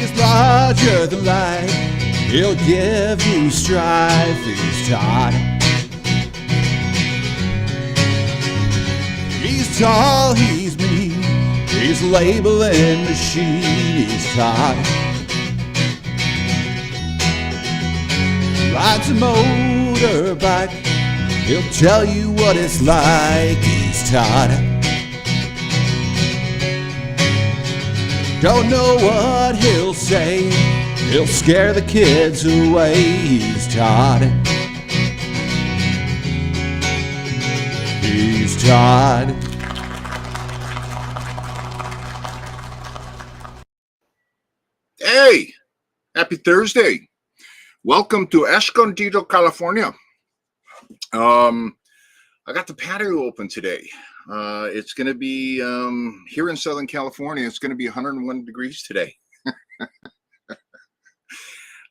is larger than life. He'll give you strife. He's Todd. He's tall, he's mean, he's a labeling machine. He's Todd. Rides a motorbike, he'll tell you what it's like. He's Todd. Don't know what he'll say, he'll scare the kids away. He's Todd. He's Todd. Hey, happy Thursday. Welcome to Escondido, California. I got the patio open today. It's going to be here in Southern California. It's going to be 101 degrees today.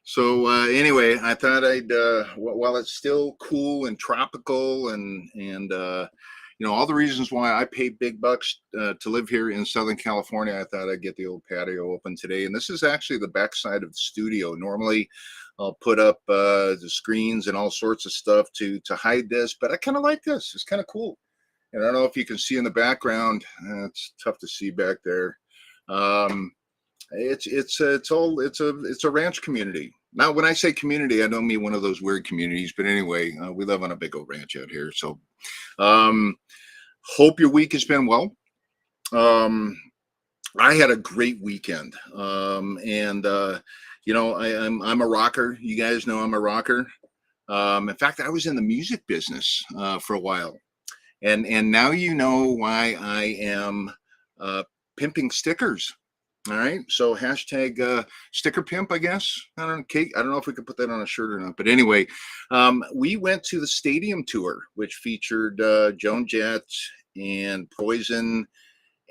So anyway, I thought I'd while it's still cool and tropical and you know, all the reasons why I pay big bucks to live here in Southern California, I thought I'd get the old patio open today. And this is actually the backside of the studio. Normally I'll put up the screens and all sorts of stuff to hide this, but I kind of like this. It's kind of cool. And I don't know if you can see in the background. It's tough to see back there. It's a ranch community. Now, when I say community, I don't mean one of those weird communities, but anyway, we live on a big old ranch out here. So, hope your week has been well. I had a great weekend, you know, I'm a rocker. You guys know I'm a rocker. In fact, I was in the music business for a while, and now you know why I am pimping stickers. All right, so hashtag sticker pimp, I guess. I don't know, Kate. I don't know if we could put that on a shirt or not. But anyway, we went to the stadium tour, which featured Joan Jett and Poison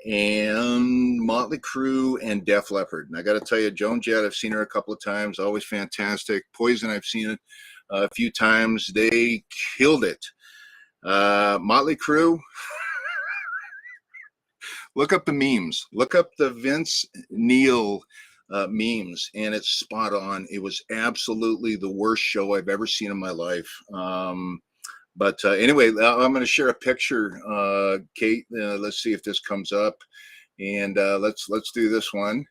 and Motley Crue and Def Leppard. And I got to tell you, Joan Jett, I've seen her a couple of times, always fantastic. Poison, I've seen it a few times. They killed it. Motley Crue. Look up the memes. Look up the Vince Neil memes, and it's spot on. It was absolutely the worst show I've ever seen in my life. But anyway, I'm going to share a picture, Kate. Let's see if this comes up, and let's do this one.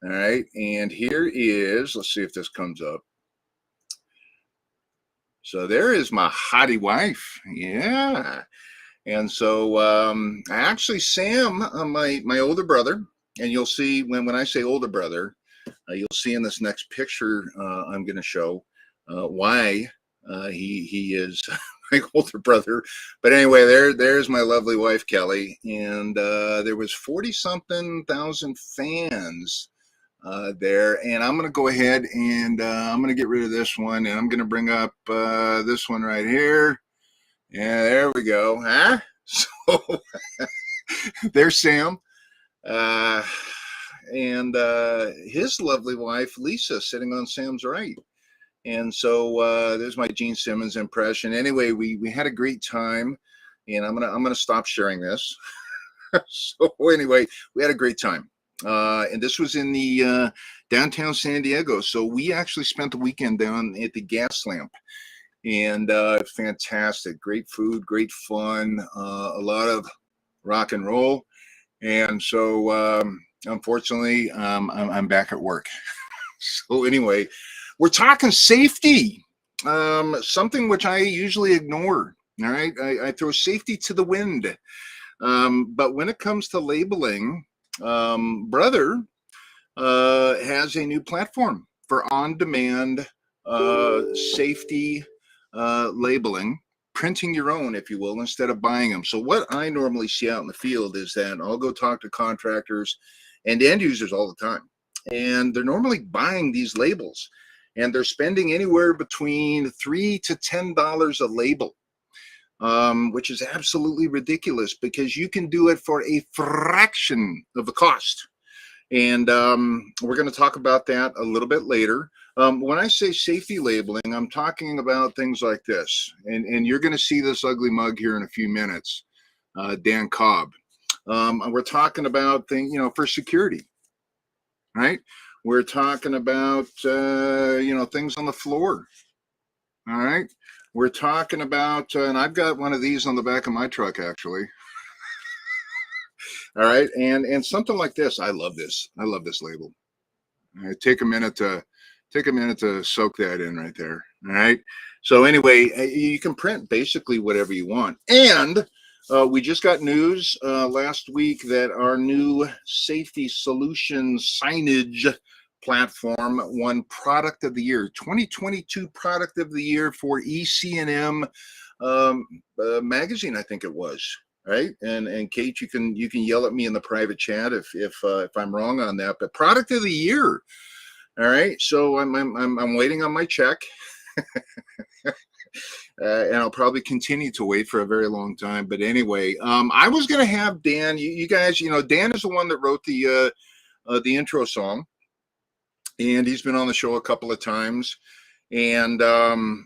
All right, and here is. Let's see if this comes up. So there is my hottie wife. Yeah. And so actually Sam, my older brother, and you'll see when I say older brother, you'll see in this next picture I'm going to show why he is my older brother. But anyway, there's my lovely wife, Kelly. And there was 40-something thousand fans there. And I'm going to go ahead and I'm going to get rid of this one. And I'm going to bring up this one right here. Yeah, there we go. Huh? So there's Sam and his lovely wife, Lisa, sitting on Sam's right. And so there's my Gene Simmons impression. Anyway, we had a great time, and I'm gonna stop sharing this. So anyway, we had a great time. And this was in the downtown San Diego. So we actually spent the weekend down at the Gas Lamp. And fantastic, great food, great fun, a lot of rock and roll. And so unfortunately, I'm back at work. So anyway, we're talking safety, something which I usually ignore. All right, I throw safety to the wind. But when it comes to labeling, Brother has a new platform for on-demand safety labeling, printing your own, if you will, instead of buying them. So what I normally see out in the field is that I'll go talk to contractors and end users all the time, and they're normally buying these labels, and they're spending anywhere between $3 to $10 a label, which is absolutely ridiculous because you can do it for a fraction of the cost. And we're going to talk about that a little bit later. When I say safety labeling, I'm talking about things like this. And you're going to see this ugly mug here in a few minutes, Dan Cobb. We're talking about things, for security, right? We're talking about, things on the floor. All right. We're talking about, and I've got one of these on the back of my truck, actually. All right. And something like this. I love this. I love this label. All right, take a minute to soak that in right there. All right. So anyway, you can print basically whatever you want. And we just got news last week that our new safety solutions signage platform won Product of the Year, 2022 Product of the Year for EC&M magazine, I think it was. Right. And Kate, you can yell at me in the private chat if I'm wrong on that. But Product of the Year. All right. So I'm waiting on my check. And I'll probably continue to wait for a very long time. But anyway, I was going to have Dan. You guys, Dan is the one that wrote the intro song, and he's been on the show a couple of times. And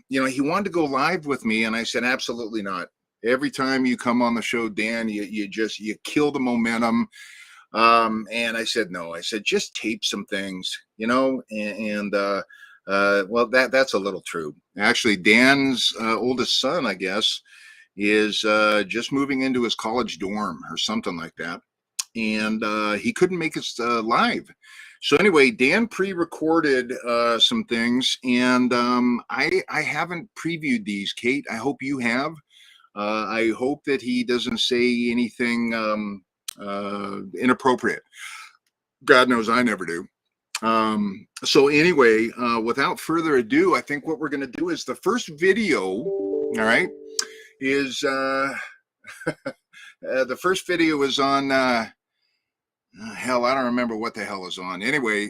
he wanted to go live with me, and I said absolutely not. Every time you come on the show, Dan, you kill the momentum. And I said no. I said just tape some things, well, that's a little true. Actually, Dan's oldest son, I guess, is just moving into his college dorm or something like that, and he couldn't make it live. So anyway, Dan pre-recorded some things, and I haven't previewed these. Kate, I hope you have. I hope that he doesn't say anything inappropriate. God knows I never do. So anyway, without further ado, I think what we're going to do is the first video, all right, is the first video is on hell, I don't remember what the hell is on. Anyway,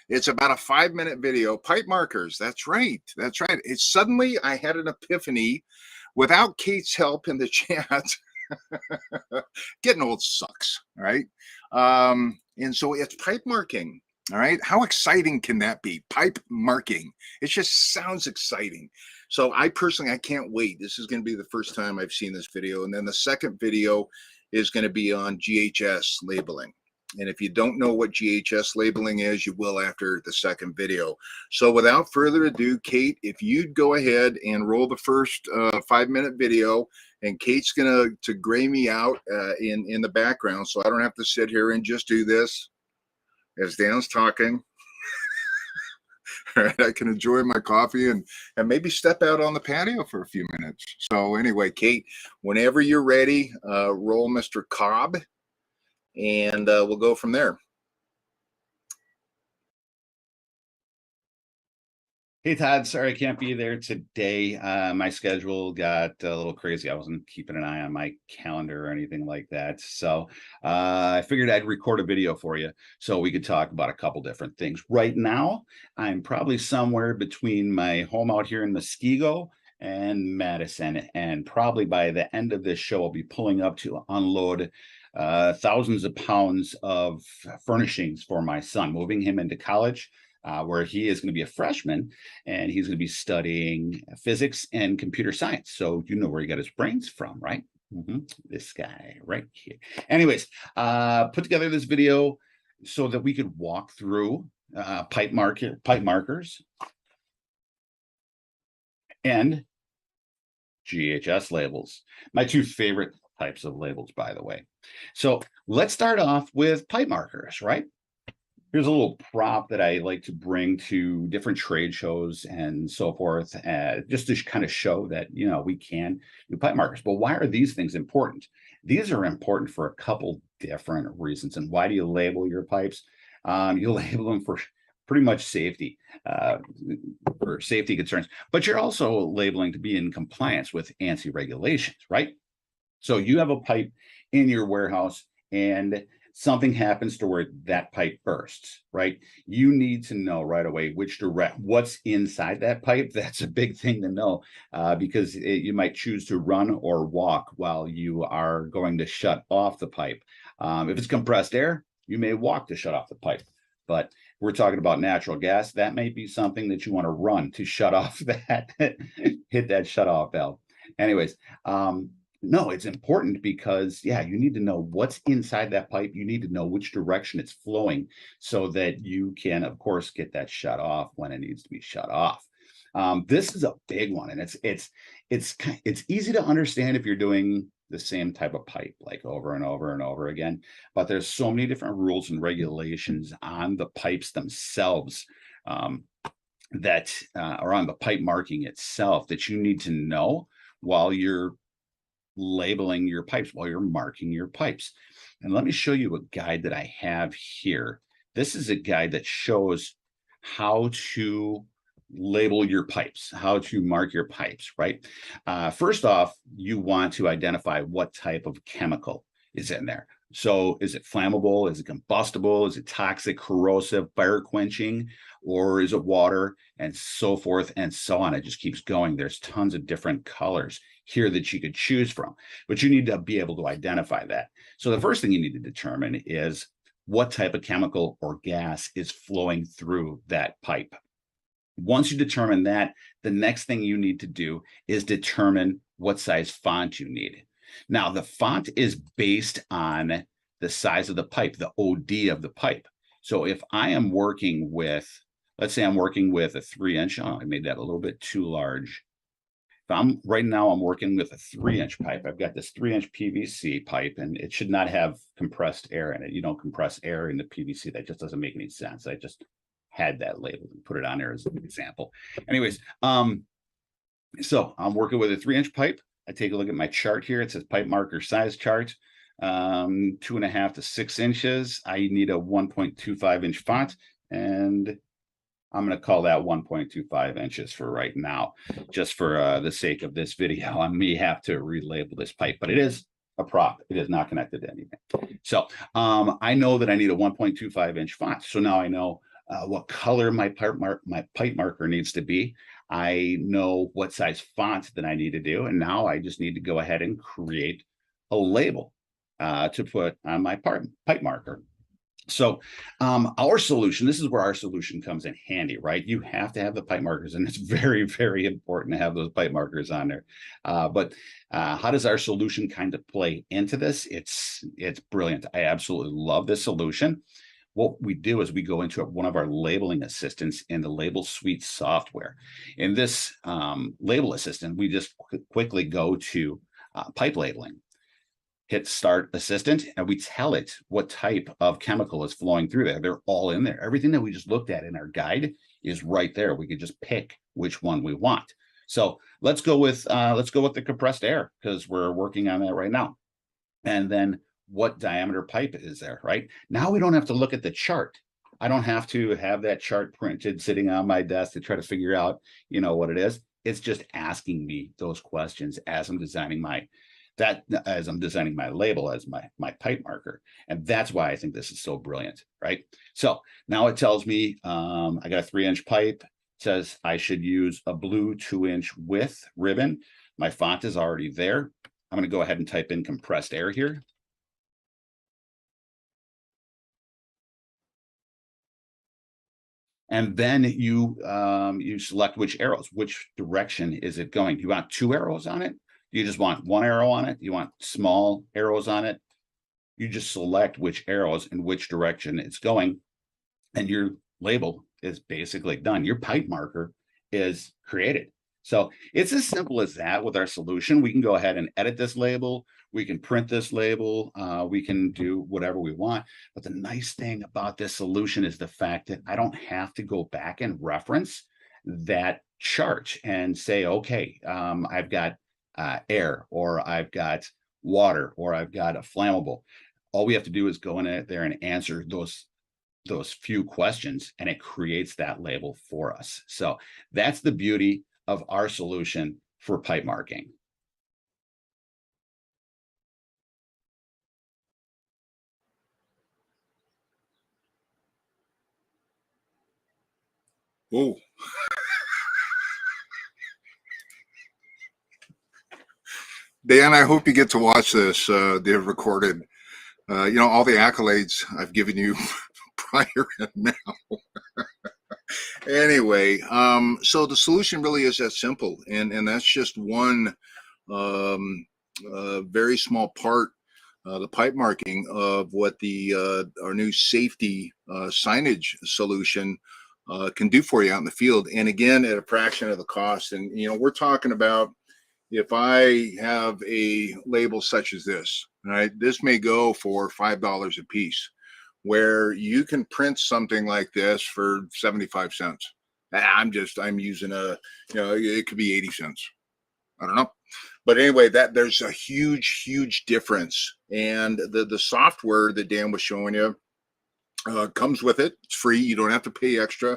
it's about a 5-minute video. Pipe markers. That's right. It's suddenly I had an epiphany without Kate's help in the chat. Getting old sucks. All right. And so it's pipe marking. All right. How exciting can that be? Pipe marking. It just sounds exciting. So I can't wait. This is going to be the first time I've seen this video. And then the second video is going to be on GHS labeling. And if you don't know what GHS labeling is, you will after the second video. So without further ado, Kate, if you'd go ahead and roll the first 5-minute video, and Kate's gonna gray me out in the background, so I don't have to sit here and just do this as Dan's talking. All right, I can enjoy my coffee and maybe step out on the patio for a few minutes. So anyway, Kate, whenever you're ready, roll Mr. Cobb, and we'll go from there. Hey, Todd, sorry I can't be there today. My schedule got a little crazy. I wasn't keeping an eye on my calendar or anything like that. So I figured I'd record a video for you so we could talk about a couple different things. Right now, I'm probably somewhere between my home out here in Muskego and Madison. And probably by the end of this show, I'll be pulling up to unload thousands of pounds of furnishings for my son, moving him into college. Where he is going to be a freshman, and he's going to be studying physics and computer science. So you know where he got his brains from, right? This guy right here. Anyways, put together this video so that we could walk through pipe markers and GHS labels. My two favorite types of labels, by the way. So let's start off with pipe markers, right? Here's a little prop that I like to bring to different trade shows and so forth, just to kind of show that, we can do pipe markers. But why are these things important? These are important for a couple different reasons. And why do you label your pipes? You label them for pretty much safety, for safety concerns, but you're also labeling to be in compliance with ANSI regulations, right? So you have a pipe in your warehouse and something happens to where that pipe bursts, right? You need to know right away what's inside that pipe. That's a big thing to know because you might choose to run or walk while you are going to shut off the pipe. If it's compressed air, you may walk to shut off the pipe. But we're talking about natural gas. That may be something that you want to run to shut off that, hit that shut off valve. Anyways, No, it's important because, yeah, you need to know what's inside that pipe. You need to know which direction it's flowing so that you can, of course, get that shut off when it needs to be shut off. This is a big one, and it's easy to understand if you're doing the same type of pipe like over and over and over again. But there's so many different rules and regulations on the pipes themselves, that are on the pipe marking itself, that you need to know while you're labeling your pipes, while you're marking your pipes. And let me show you a guide that I have here. This is a guide that shows how to label your pipes, how to mark your pipes, right? First off, you want to identify what type of chemical is in there. So is it flammable? Is it combustible? Is it toxic, corrosive, fire quenching, or is it water, and so forth and so on? It just keeps going. There's tons of different colors here that you could choose from, but you need to be able to identify that. So the first thing you need to determine is what type of chemical or gas is flowing through that pipe. Once you determine that, the next thing you need to do is determine what size font you need. Now, the font is based on the size of the pipe, the OD of the pipe. So if I am working with, let's say I'm working with a 3-inch, oh, I made that a little bit too large. Right now I'm working with a 3-inch pipe. I've got this 3-inch PVC pipe, and it should not have compressed air in it. You don't compress air in the PVC. That just doesn't make any sense. I just had that labeled and put it on there as an example. Anyways, so I'm working with a 3-inch pipe. I take a look at my chart here. It says pipe marker size chart, 2.5 to 6 inches. I need a 1.25 inch font, and I'm going to call that 1.25 inches for right now, just for the sake of this video. I may have to relabel this pipe, but it is a prop. It is not connected to anything. So I know that I need a 1.25 inch font. So now I know what color my pipe marker needs to be. I know what size font that I need to do. And now I just need to go ahead and create a label to put on my pipe marker. So our solution, this is where our solution comes in handy, right? You have to have the pipe markers, and it's very, very important to have those pipe markers on there. But how does our solution kind of play into this? It's brilliant. I absolutely love this solution. What we do is we go into one of our labeling assistants in the Label Suite software. In this label assistant, we just quickly go to pipe labeling, hit Start Assistant, and we tell it what type of chemical is flowing through there. They're all in there. Everything that we just looked at in our guide is right there. We could just pick which one we want. So let's go with the compressed air, because we're working on that right now. And then what diameter pipe is there, right? Now we don't have to look at the chart. I don't have to have that chart printed sitting on my desk to try to figure out, what it is. It's just asking me those questions as I'm designing my label as my pipe marker. And that's why I think this is so brilliant, right? So now it tells me I got a 3-inch pipe. It says I should use a blue 2-inch width ribbon. My font is already there. I'm going to go ahead and type in compressed air here. And then you select which direction is it going. Do you want 2 arrows on it? Do you just want 1 arrow on it? Do you want small arrows on it? You just select which arrows in which direction it's going, and your label is basically done. Your pipe marker is created. So it's as simple as that with our solution. We can go ahead and edit this label. We can print this label. We can do whatever we want. But the nice thing about this solution is the fact that I don't have to go back and reference that chart and say, okay, I've got air, or I've got water, or I've got a flammable. All we have to do is go in there and answer those few questions, and it creates that label for us. So that's the beauty of our solution for pipe marking. Whoa. Dan, I hope you get to watch this. They're recorded. All the accolades I've given you prior and now. Anyway, so the solution really is that simple, and that's just one a very small part, the pipe marking of what the our new safety signage solution can do for you out in the field. And again, at a fraction of the cost. And, you know, we're talking about, if I have a label such as this, right, this may go for $5 a piece, where you can print something like this for 75 cents. I'm using it could be 80 cents. I don't know. But anyway, that there's a huge difference. And the software that Dan was showing you comes with it. It's free. You don't have to pay extra.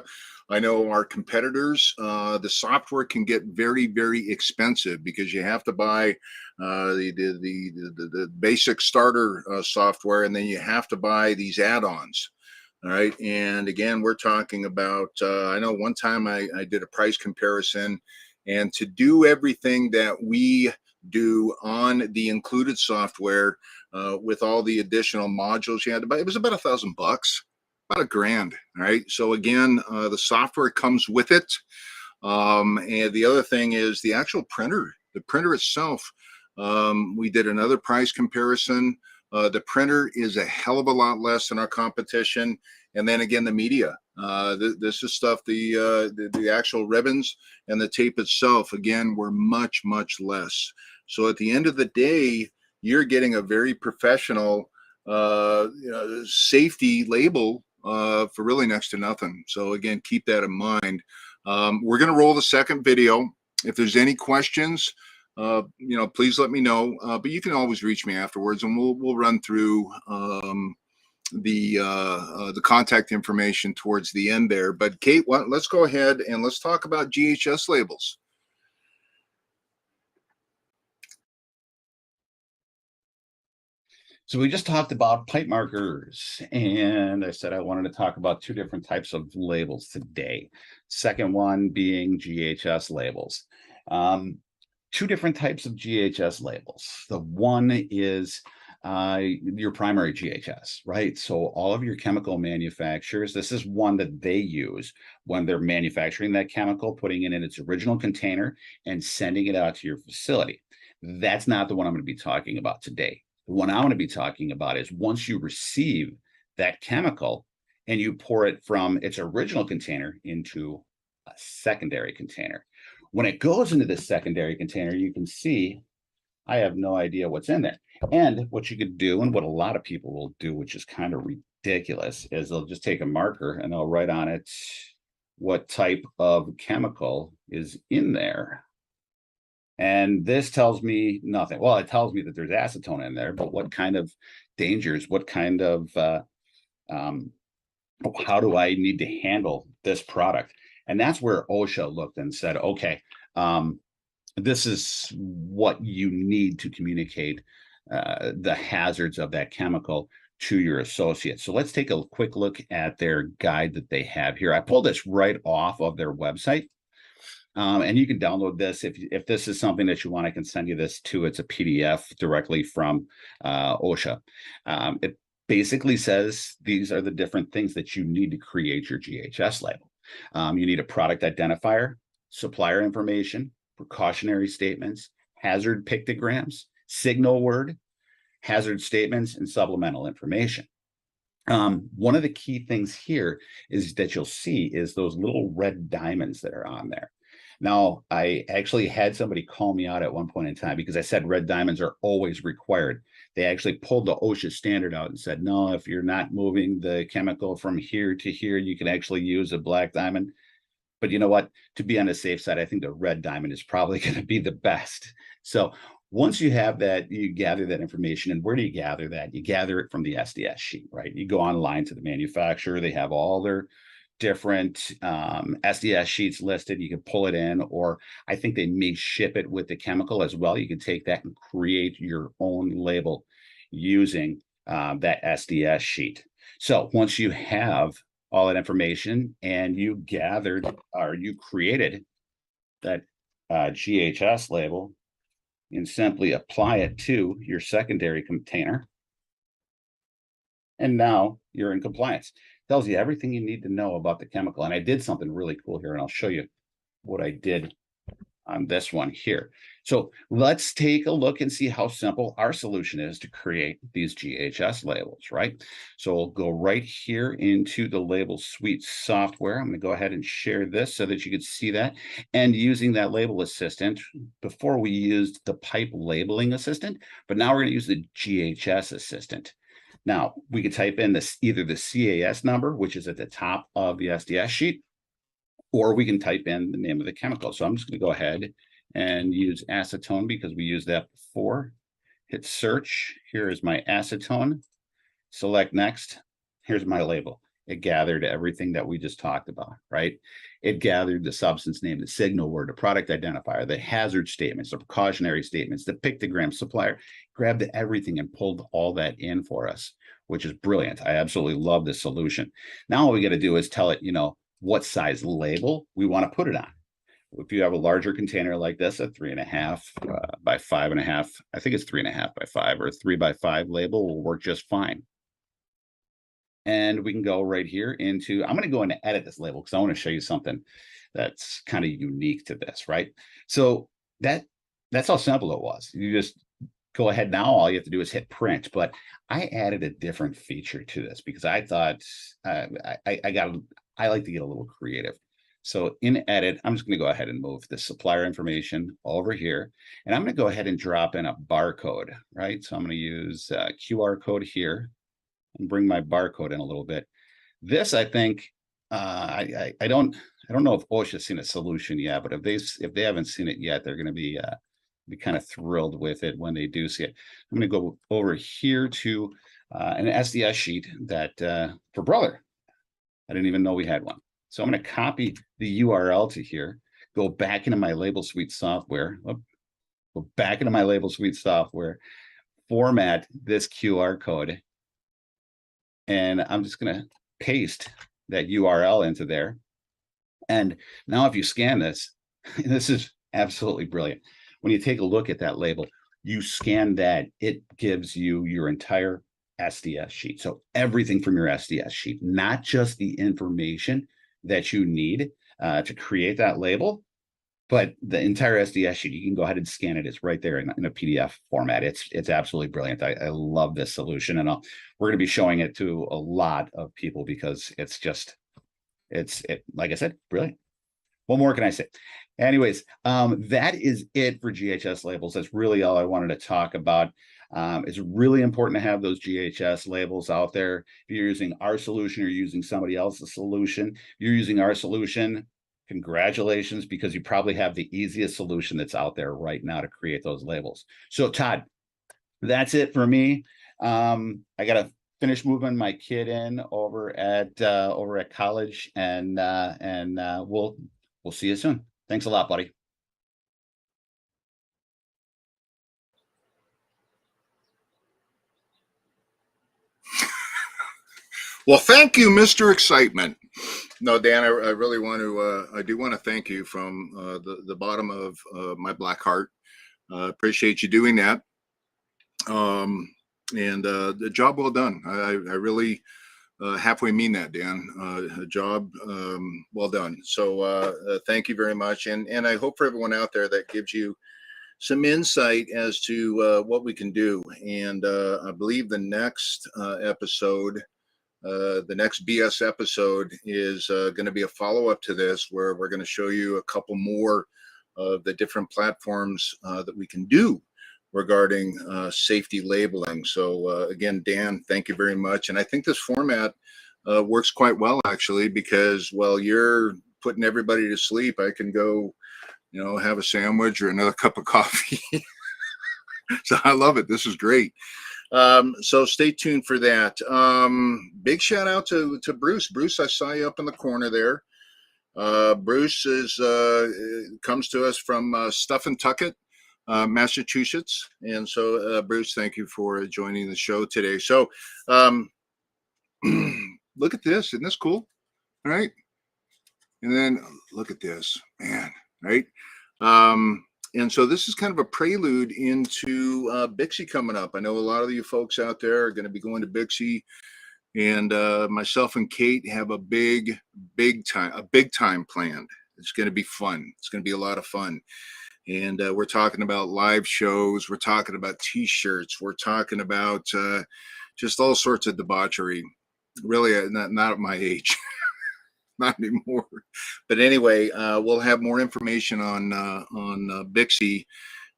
I know our competitors, the software can get very expensive because you have to buy the basic starter software, and then you have to buy these add-ons. All right. And again, we're talking about, I know one time I did a price comparison, and to do everything that we do on the included software with all the additional modules you had to buy, it was about $1,000, about $1,000. Right. So again, the software comes with it. And the other thing is the actual printer, the printer itself. We did another price comparison. The printer is a hell of a lot less than our competition. And then again, the media. This is stuff, the actual ribbons and the tape itself, again, were much less. So at the end of the day, you're getting a very professional safety label for really next to nothing. So again, keep that in mind. We're going to roll the second video. If there's any questions, please let me know. But you can always reach me afterwards, and we'll run through the contact information towards the end there. But Kate, let's go ahead and let's talk about GHS labels. So we just talked about pipe markers, and I said I wanted to talk about two different types of labels today. Second one being GHS labels. Two different types of GHS labels. The one is your primary GHS, right? So all of your chemical manufacturers, this is one that they use when they're manufacturing that chemical, putting it in its original container and sending it out to your facility. That's not the one I'm going to be talking about today. The one I want to be talking about is once you receive that chemical and you pour it from its original container into a secondary container. When it goes into the secondary container, you can see I have no idea what's in there. And what you could do, and what a lot of people will do, which is kind of ridiculous, is they'll just take a marker and they'll write on it what type of chemical is in there. And this tells me nothing. Well, it tells me that there's acetone in there, but what kind of dangers, what kind of, how do I need to handle this product? And that's where OSHA looked and said, okay, this is what you need to communicate the hazards of that chemical to your associates. So let's take a quick look at their guide that they have here. I pulled this right off of their website. And you can download this. If this is something that you want, I can send you this too. It's a PDF directly from OSHA. It basically says these are the different things that you need to create your GHS label. You need a product identifier, supplier information, precautionary statements, hazard pictograms, signal word, hazard statements, and supplemental information. One of the key things here is that you'll see is those little red diamonds that are on there. Now, I actually had somebody call me out at one point in time because I said red diamonds are always required. They actually pulled the OSHA standard out and said, no, if you're not moving the chemical from here to here, you can actually use a black diamond. But you know what? To be on the safe side, I think the red diamond is probably going to be the best. So once you have that, you gather that information. And where do you gather that? You gather it from the SDS sheet, right? You go online to the manufacturer. They have all their different SDS sheets listed. You can pull it in, or I think they may ship it with the chemical as well. You can take that and create your own label using that SDS sheet. So once you have all that information and you gathered or you created that GHS label, and simply apply it to your secondary container. And now you're in compliance. Tells you everything you need to know about the chemical. And I did something really cool here, and I'll show you what I did on this one here. So let's take a look and see how simple our solution is to create these GHS labels, right? So we'll go right here into the label suite software. I'm going to go ahead and share this so that you can see that. And using that label assistant, before we used the pipe labeling assistant, but now we're going to use the GHS assistant. Now we can type in this either the CAS number, which is at the top of the SDS sheet, or we can type in the name of the chemical. So I'm just going to go ahead and use acetone because we used that before. Hit search. Here is my acetone. Select next. Here's my label. It gathered everything that we just talked about, right? It gathered the substance name, the signal word, the product identifier, the hazard statements, the precautionary statements, the pictogram, supplier, grabbed everything and pulled all that in for us, which is brilliant. I absolutely love this solution. Now all we got to do is tell it, what size label we want to put it on. If you have a larger container like this, a 3.5 by 5.5, I think it's 3.5 by 5 or a 3 by 5 label will work just fine. And we can go right here into, I'm going to go in and edit this label because I want to show you something that's kind of unique to this, right? So that's how simple it was. You just go ahead now, all you have to do is hit print, but I added a different feature to this because I thought I like to get a little creative. So in edit, I'm just going to go ahead and move the supplier information over here, and I'm going to go ahead and drop in a barcode, right? So I'm going to use QR code here and bring my barcode in a little bit. This, I think, I don't know if OSHA's seen a solution yet, but if they haven't seen it yet, they're going to be kind of thrilled with it when they do see it. I'm going to go over here to an SDS sheet that for Brother. I didn't even know we had one. So I'm going to copy the URL to here, go back into my label suite software, go back into my label suite software, format this QR code, and I'm just going to paste that URL into there. And now if you scan this, this is absolutely brilliant. When you take a look at that label, you scan that, it gives you your entire SDS sheet. So everything from your SDS sheet, not just the information that you need to create that label, but the entire SDS sheet. You can go ahead and scan it. It's right there in a PDF format. It's absolutely brilliant. I love this solution, and we're going to be showing it to a lot of people because it's like I said, brilliant. What more can I say? Anyways, that is it for GHS labels. That's really all I wanted to talk about. It's really important to have those GHS labels out there. If you're using our solution or using somebody else's solution, if you're using our solution, congratulations, because you probably have the easiest solution that's out there right now to create those labels. So Todd, that's it for me. I got to finish moving my kid in over at college, and we'll see you soon. Thanks a lot, buddy. Well, thank you, Mr. Excitement. No, Dan, I really want to, I do want to thank you from the bottom of my black heart. Appreciate you doing that. And the job well done. I really halfway mean that, Dan. A job well done. So thank you very much. And I hope for everyone out there that gives you some insight as to what we can do. And I believe the next episode, the next BS episode is going to be a follow-up to this, where we're going to show you a couple more of the different platforms that we can do regarding safety labeling. So again, Dan, thank you very much. And I think this format works quite well, actually, because while you're putting everybody to sleep, I can go, have a sandwich or another cup of coffee. So I love it. This is great. So stay tuned for that. Big shout out to Bruce. Bruce, I saw you up in the corner there. Bruce comes to us from Stuffintucket, Massachusetts. And so, Bruce, thank you for joining the show today. So, look at this. Isn't this cool? All right. And then look at this, man. Right. And so this is kind of a prelude into Bixie coming up. I know a lot of you folks out there are going to be going to Bixie, and myself and Kate have a big time planned. It's going to be fun. It's going to be a lot of fun. And we're talking about live shows. We're talking about T-shirts. We're talking about just all sorts of debauchery. Really, not at my age, not anymore. But anyway, we'll have more information on Bixie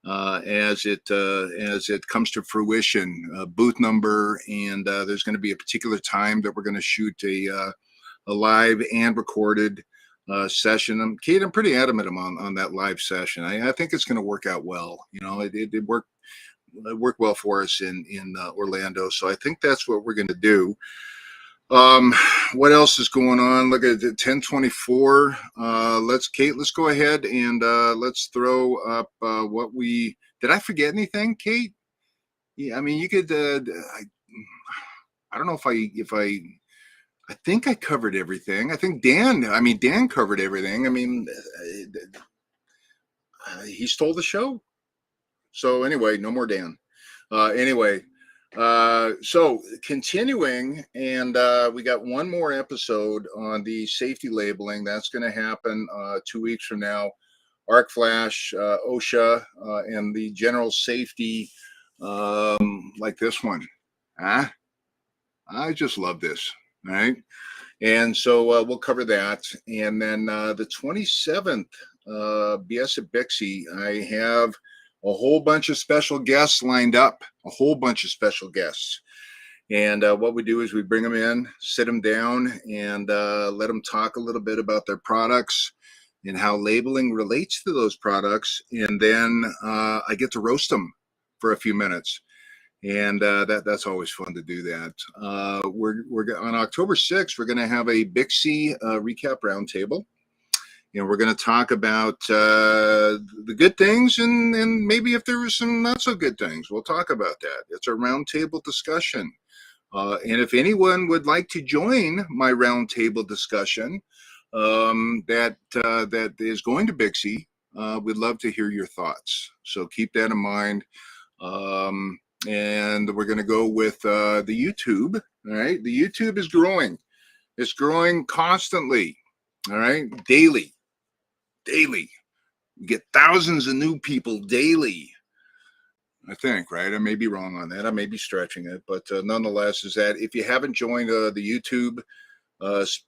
as it comes to fruition. Booth number, and there's going to be a particular time that we're going to shoot a live and recorded session. Kate, I'm pretty adamant on that live session. I think it's going to work out well. You know, it worked well for us in Orlando, so I think that's what we're going to do. What else is going on? Look at 1024. Let's go ahead and let's throw up what we did. I forget anything, Kate? Yeah, I mean, you could. I don't know if I think I covered everything. I think Dan covered everything. I mean, he stole the show. So anyway, no more Dan. Anyway. So continuing, and we got one more episode on the safety labeling. That's going to happen 2 weeks from now. Arc Flash, OSHA, and the general safety, like this one. I just love this, right? And so we'll cover that. And then the 27th, BS at Bixie, I have a whole bunch of special guests lined up, a whole bunch of special guests. And what we do is we bring them in, sit them down, and let them talk a little bit about their products and how labeling relates to those products. And then I get to roast them for a few minutes. And that's always fun to do that. We're on October 6th, we're going to have a Bixie recap roundtable. And we're going to talk about the good things and maybe if there were some not so good things, we'll talk about that. It's a roundtable discussion. And if anyone would like to join my roundtable discussion that is going to Bixie, we'd love to hear your thoughts. So keep that in mind. And we're going to go with the YouTube. All right. The YouTube is growing. It's growing constantly. All right. Daily. We get thousands of new people daily. I think, right? I may be wrong on that. I may be stretching it, but nonetheless, is that if you haven't joined the YouTube,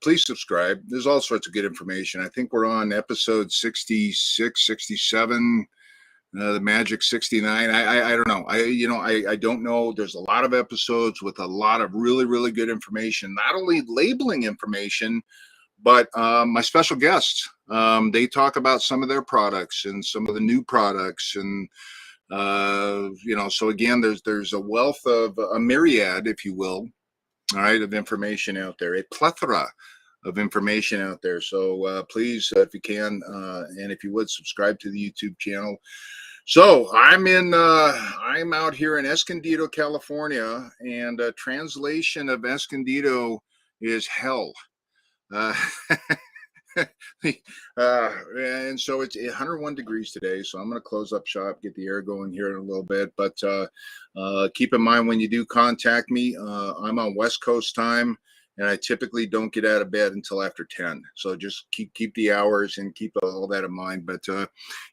please subscribe. There's all sorts of good information. I think we're on episode 66, 67, the magic 69. I don't know. I don't know. There's a lot of episodes with a lot of really, really good information, not only labeling information, but my special guests, they talk about some of their products and some of the new products. And, so again, there's a wealth of a myriad, if you will, all right, of information out there, a plethora of information out there. So please, if you can, and if you would, subscribe to the YouTube channel. So I'm out here in Escondido, California, and a translation of Escondido is hell. And so it's 101 degrees today, so I'm going to close up shop, get the air going here in a little bit. But keep in mind when you do contact me, I'm on West Coast time, and I typically don't get out of bed until after 10. So just keep the hours and keep all that in mind. But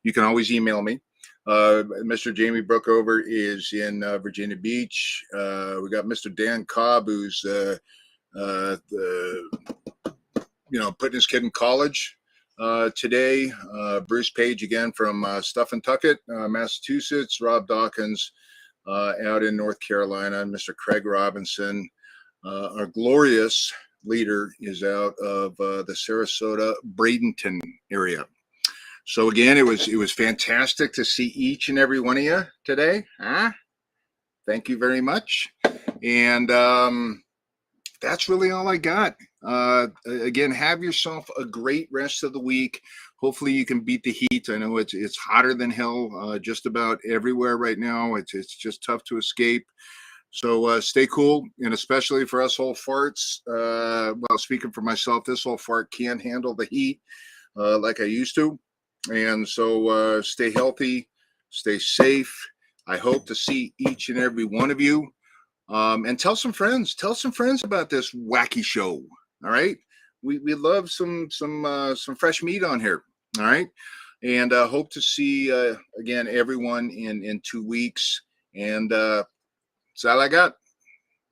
you can always email me. Mr. Jamie Brookover is in Virginia Beach. We got Mr. Dan Cobb, who's putting his kid in college today. Bruce Page again from Stuffantucket, Massachusetts. Rob Dawkins out in North Carolina. Mr. Craig Robinson, our glorious leader, is out of the Sarasota, Bradenton area. So again, it was fantastic to see each and every one of you today. Thank you very much. And that's really all I got. Again, have yourself a great rest of the week. Hopefully you can beat the heat. I know it's hotter than hell just about everywhere right now. It's just tough to escape. So stay cool, and especially for us old farts. Well, speaking for myself, this old fart can't handle the heat like I used to. And so stay healthy, stay safe. I hope to see each and every one of you. And tell some friends about this wacky show. All right. We love some fresh meat on here. All right. and hope to see again everyone in 2 weeks. And that's all I got.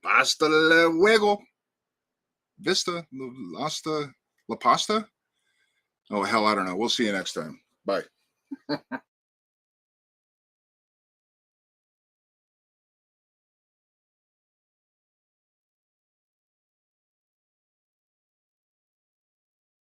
Hasta luego. Vista, hasta la pasta. Oh hell, I don't know. We'll see you next time. Bye.